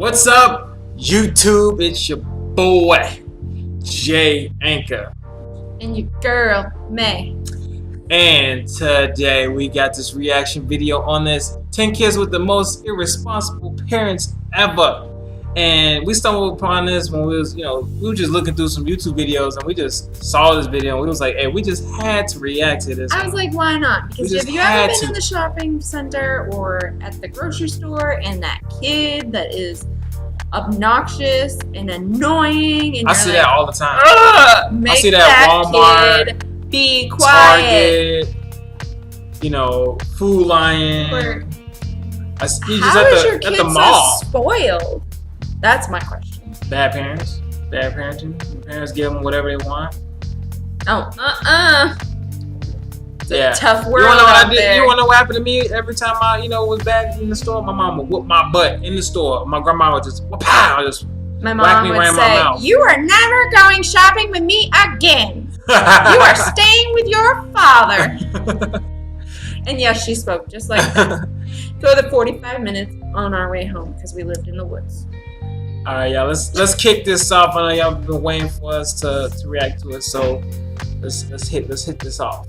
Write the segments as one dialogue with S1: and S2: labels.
S1: What's up, YouTube? It's your boy, Jay Anchor.
S2: And your girl, May.
S1: And today we got this reaction video on this 10 kids with the most irresponsible parents ever. And we stumbled upon this when we were just looking through some YouTube videos, and we just saw this video and we was like, hey, we just had to react to this.
S2: I was like, why not? Because if you ever been in the shopping center or at the grocery store and that kid that is obnoxious and annoying, and
S1: I see that all the time.
S2: Make
S1: I see that Walmart,
S2: kid be quiet.
S1: Target, Food Lion.
S2: How
S1: He's
S2: is
S1: just
S2: your
S1: at
S2: kid
S1: the mall.
S2: so spoiled? That's my question.
S1: Bad parents. Bad parenting. Parents give them whatever they want.
S2: It's a tough world there.
S1: You wanna know what happened to me every time I, was back in the store? My mom would whoop my butt in the store. My grandma would just
S2: my mom would say, "You are never going shopping with me again. You are staying with your father." And yes, she spoke just like that. For the 45 minutes on our way home because we lived in the woods.
S1: All right, y'all. Let's kick this off. I know y'all been waiting for us to react to it, so let's hit this off.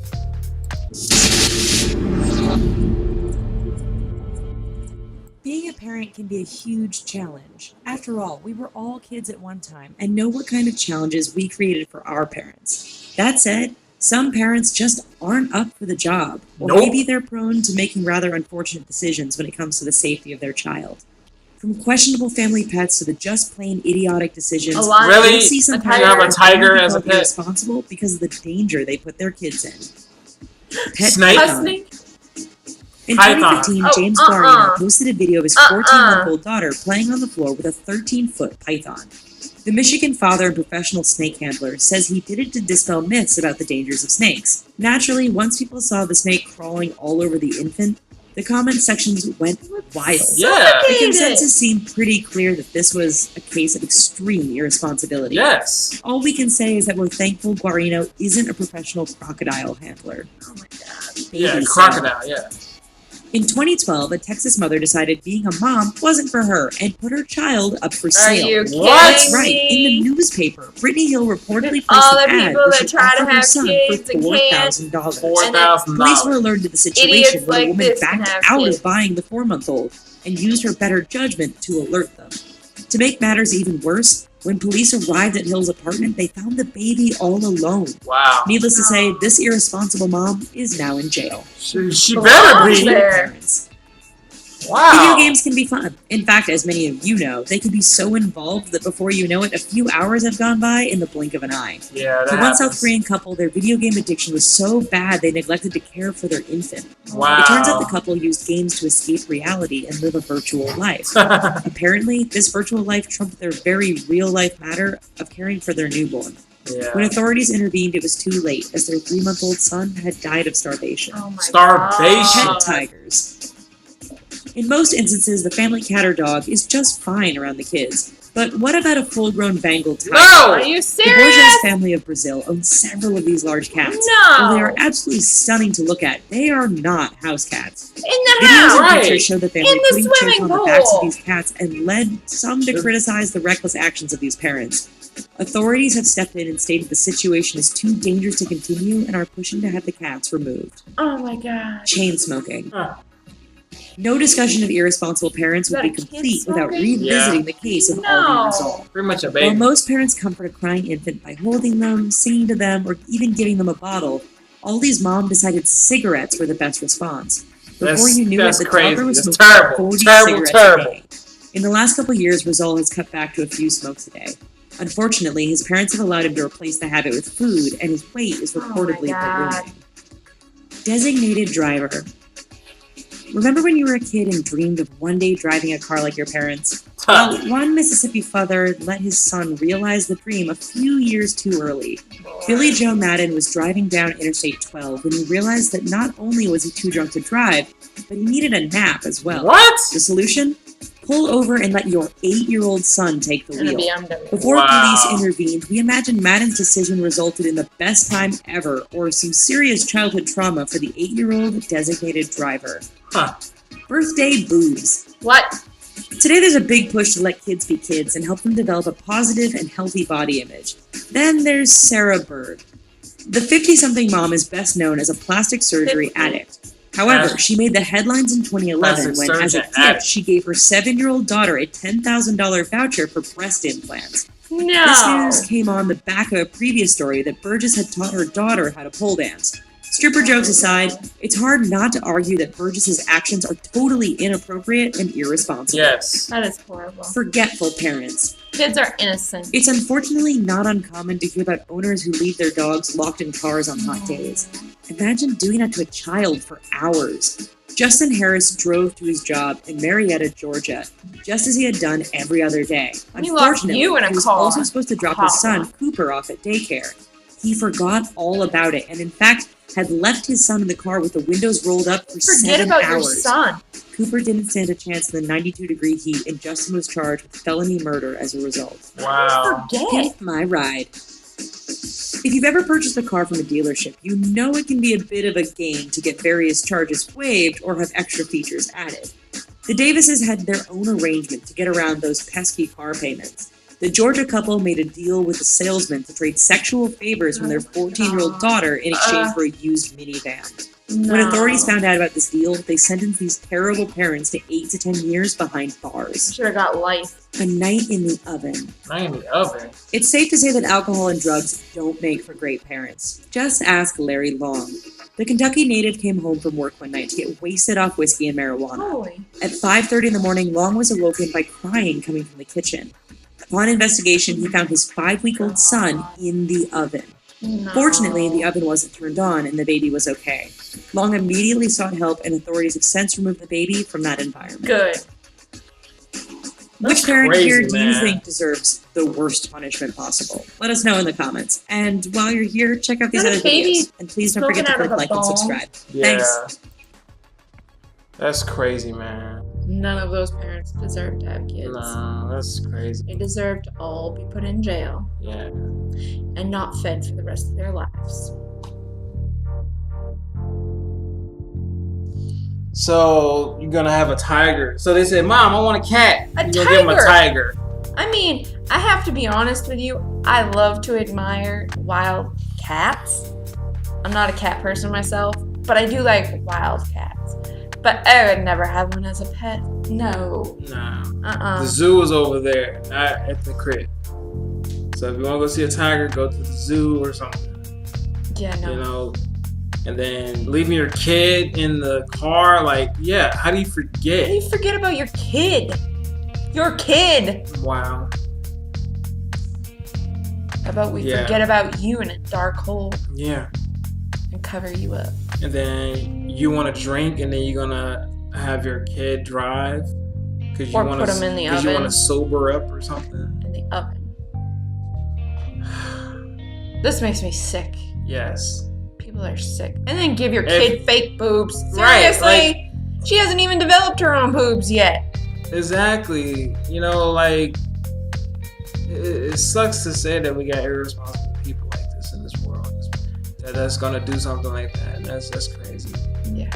S3: Being a parent can be a huge challenge. After all, we were all kids at one time and know what kind of challenges we created for our parents. That said, some parents just aren't up for the job, or maybe they're prone to making rather unfortunate decisions when it comes to the safety of their child. From questionable family pets to the just plain idiotic decisions,
S1: really?
S3: You'll see some
S1: You have a tiger as a pet?
S3: Irresponsible because of the danger they put their kids in. Pet
S1: Snake?
S3: Python. In 2015, James Guarino posted a video of his 14-month-old daughter playing on the floor with a 13-foot python. The Michigan father and professional snake handler says he did it to dispel myths about the dangers of snakes. Naturally, once people saw the snake crawling all over the infant, the comment sections went wild.
S1: Yeah.
S3: The consensus seemed pretty clear that this was a case of extreme irresponsibility.
S1: Yes.
S3: All we can say is that we're thankful Guarino isn't a professional crocodile handler.
S2: Oh my god.
S1: Yeah, crocodile, yeah.
S3: In 2012, a Texas mother decided being a mom wasn't for her and put her child up for sale.
S2: Are you kidding
S3: That's right.
S2: me?
S3: In the newspaper, Brittany Hill reportedly placed
S2: all
S3: an
S2: the
S3: ad
S2: people
S3: where
S2: that
S3: she
S2: try to
S3: offered her
S2: have
S3: son
S2: kids
S3: for
S2: and can't.
S3: $4,000.
S1: $4,000.
S3: Police were alerted to the situation
S2: Idiots
S3: when
S2: like
S3: a woman
S2: this can
S3: backed
S2: have
S3: out
S2: kids.
S3: of buying the 4-month-old and used her better judgment to alert them. To make matters even worse, when police arrived at Hill's apartment, they found the baby all alone.
S1: Wow.
S3: Needless to say, this irresponsible mom is now in jail.
S1: She better be.
S3: Parents.
S1: Wow.
S3: Video games can be fun. In fact, as many of you know, they can be so involved that before you know it, a few hours have gone by in the blink of an eye.
S1: Yeah,
S3: For one South Korean couple, their video game addiction was so bad they neglected to care for their infant.
S1: Wow.
S3: It turns out the couple used games to escape reality and live a virtual life. Apparently, this virtual life trumped their very real-life matter of caring for their newborn.
S1: Yeah.
S3: When authorities intervened, it was too late, as their 3-month-old son had died of starvation.
S2: Oh my
S1: Starvation.
S2: God.
S3: Pet tigers. In most instances, the family cat or dog is just fine around the kids. But what about a full-grown Bengal tiger?
S1: No!
S2: Are you
S3: The
S2: serious?
S3: Borges family of Brazil owns several of these large cats.
S2: No!
S3: While they are absolutely stunning to look at, they are not house cats.
S2: In the
S3: Videos
S2: house!
S3: and
S1: Right.
S3: pictures show the family
S2: In the
S3: putting chairs
S2: swimming
S3: on the backs of
S2: pool.
S3: these cats and led some to criticize the reckless actions of these parents. Authorities have stepped in and stated the situation is too dangerous to continue and are pushing to have the cats removed.
S2: Oh my god.
S3: Chain smoking.
S1: Huh.
S3: No discussion of irresponsible parents would be
S2: Is that a kid
S3: complete without
S2: smoking?
S3: revisiting the case of
S2: No.
S3: Aldi Resolve.
S1: Pretty much a
S3: While
S1: baby.
S3: most parents comfort a crying infant by holding them, singing to them, or even giving them a bottle, Aldi's mom decided cigarettes were the best response. Before you knew it,
S1: that's
S3: the
S1: crazy.
S3: toddler was
S1: That's
S3: smoking
S1: terrible.
S3: 40
S1: Terrible,
S3: cigarettes
S1: terrible.
S3: a day. In the last couple years, Rizal has cut back to a few smokes a day. Unfortunately, his parents have allowed him to replace the habit with food, and his weight is reportedly
S2: God.
S3: ballooning. Designated driver. Remember when you were a kid and dreamed of one day driving a car like your parents? Well, one Mississippi father let his son realize the dream a few years too early. Billy Joe Madden was driving down Interstate 12 when he realized that not only was he too drunk to drive, but he needed a nap as well.
S1: What?
S3: The solution? Pull over and let your 8-year-old son take the
S2: In a
S3: wheel.
S2: BMW.
S3: Before
S1: Wow.
S3: police intervened, we imagine Madden's decision resulted in the best time ever or some serious childhood trauma for the 8-year-old designated driver.
S1: Huh.
S3: Birthday boobs.
S2: What?
S3: Today, there's a big push to let kids be kids and help them develop a positive and healthy body image. Then there's Sarah Bird. The 50-something mom is best known as a plastic surgery addict. However, she made the headlines in 2011 when, as a gift, she gave her 7-year-old daughter a $10,000 voucher for breast implants.
S2: No.
S3: This news came on the back of a previous story that Burgess had taught her daughter how to pole dance. Stripper jokes aside, it's hard not to argue that Burgess's actions are totally inappropriate and irresponsible.
S1: Yes.
S2: That is horrible.
S3: Forgetful parents.
S2: Kids are innocent.
S3: It's unfortunately not uncommon to hear about owners who leave their dogs locked in cars on hot days. Imagine doing that to a child for hours. Justin Harris drove to his job in Marietta, Georgia, just as he had done every other day. Unfortunately, he was also supposed to drop his son, Cooper, off at daycare. He forgot all about it and, in fact, had left his son in the car with the windows rolled up for 7 hours.
S2: Forget about your son.
S3: Cooper didn't stand a chance in the 92-degree heat, and Justin was charged with felony murder as a result.
S1: Wow.
S2: Forget.
S3: My ride. If you've ever purchased a car from a dealership, you know it can be a bit of a game to get various charges waived or have extra features added. The Davises had their own arrangement to get around those pesky car payments. The Georgia couple made a deal with the salesman to trade sexual favors from their 14-year-old daughter in exchange for a used minivan.
S2: No.
S3: When authorities found out about this deal, they sentenced these terrible parents to 8 to 10 years behind bars.
S2: Should have got life.
S3: A night in the oven.
S1: Night in the oven?
S3: It's safe to say that alcohol and drugs don't make for great parents. Just ask Larry Long. The Kentucky native came home from work one night to get wasted off whiskey and marijuana.
S2: Holy.
S3: At 5:30 in the morning, Long was awoken by crying coming from the kitchen. Upon investigation, he found his 5-week-old son in the oven.
S2: No.
S3: Fortunately, the oven wasn't turned on and the baby was okay. Long immediately sought help, and authorities have since removed the baby from that environment.
S2: Good.
S3: Which parent
S1: crazy,
S3: here do you
S1: man.
S3: think deserves the worst punishment possible? Let us know in the comments. And while you're here, check out these other videos. And please don't forget to click like and subscribe.
S1: Yeah.
S3: Thanks.
S1: That's crazy, man.
S2: None of those parents deserve to have kids.
S1: No, that's crazy.
S2: They deserve to all be put in jail
S1: Yeah.
S2: and not fed for the rest of their lives.
S1: So you're gonna have a tiger. So they said, "Mom, I want a cat."
S2: A
S1: You're gonna give him a tiger.
S2: I mean, I have to be honest with you. I love to admire wild cats. I'm not a cat person myself, but I do like wild cats. But I would never have one as a pet. No.
S1: Nah. The zoo is over there, not at the crib. So if you want to go see a tiger, go to the zoo or something.
S2: Yeah, no.
S1: You know, and then leaving your kid in the car, like, yeah, how do you forget?
S2: How do you forget about your kid? Your kid!
S1: Wow.
S2: How about we forget about you in a dark hole
S1: Yeah.
S2: and cover you up?
S1: And then you want to drink, and then you're gonna have your kid drive because you
S2: Or
S1: want
S2: put 'em in the oven.
S1: you want to sober up or something.
S2: In the oven. This makes me sick.
S1: Yes.
S2: People are sick. And then give your kid fake boobs.
S1: Right,
S2: Seriously? She hasn't even developed her own boobs yet.
S1: Exactly. You know, like, it sucks to say that we got irresponsible people like this in this world. That's gonna do something like that. And that's crazy.
S2: Yeah.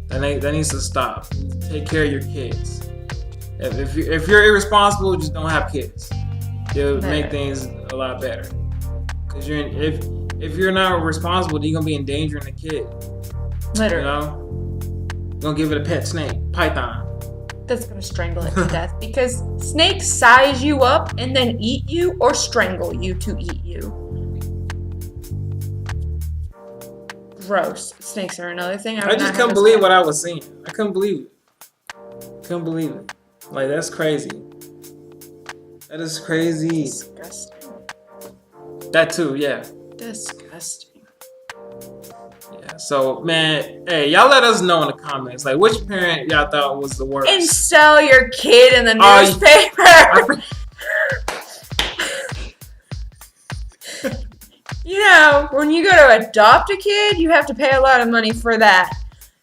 S1: That needs to stop. Take care of your kids. If you're irresponsible, just don't have kids. It'll make things a lot better. Because if you're not responsible, then you're gonna be endangering the kid.
S2: Literally.
S1: You know? You're gonna give it a pet snake, python.
S2: That's gonna strangle it to death because snakes size you up and then eat you or strangle you to eat you. Gross. Snakes are another thing.
S1: I just couldn't believe what I was seeing. I couldn't believe it. Like, that's crazy. That is crazy.
S2: Disgusting.
S1: That too, yeah.
S2: Disgusting.
S1: Yeah. So, man, hey, y'all let us know in the comments, like, which parent y'all thought was the worst.
S2: And sell your kid in the newspaper. You know, when you go to adopt a kid, you have to pay a lot of money for that.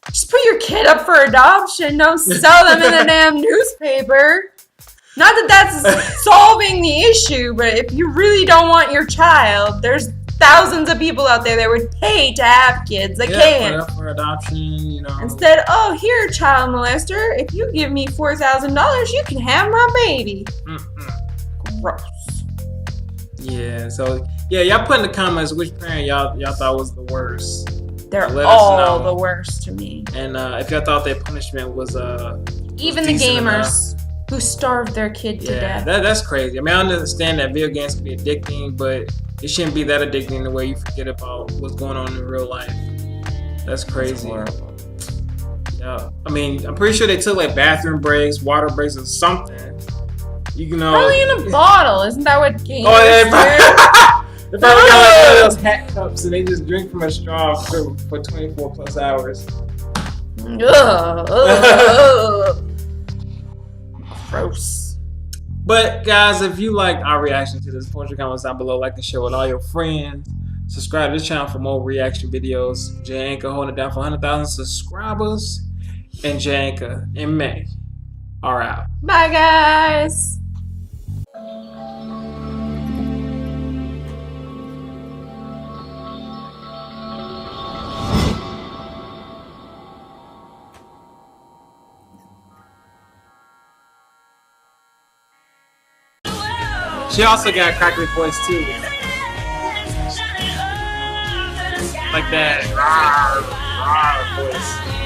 S2: Just put your kid up for adoption. Don't sell them in the damn newspaper. Not that that's solving the issue, but if you really don't want your child, there's thousands of people out there that would pay to have kids that can't.
S1: Put up for adoption, you know.
S2: Instead, oh, here, child molester, if you give me $4,000, you can have my baby. Gross.
S1: Yeah, so y'all put in the comments which parent y'all thought was the worst.
S2: They're all the worst to me.
S1: And if y'all thought their punishment was
S2: even the gamers who starved their kid to death.
S1: That's crazy. I mean, I understand that video games can be addicting, but it shouldn't be that addicting the way you forget about what's going on in real life. That's crazy.
S2: That's horrible.
S1: Yeah, I mean, I'm pretty sure they took like bathroom breaks, water breaks, or something. You know,
S2: probably in a bottle. Isn't that what games do?
S1: They probably got like one of those hat cups and they just drink from a straw for 24 plus hours.
S2: Gross.
S1: But guys, if you liked our reaction to this, post your comments down below, like and share with all your friends. Subscribe to this channel for more reaction videos. Jay Anchor holding it down for 100,000 subscribers. And Jay Anchor and May are out.
S2: Bye guys.
S1: She also got a crackly voice too. Like that rawr, rawr voice.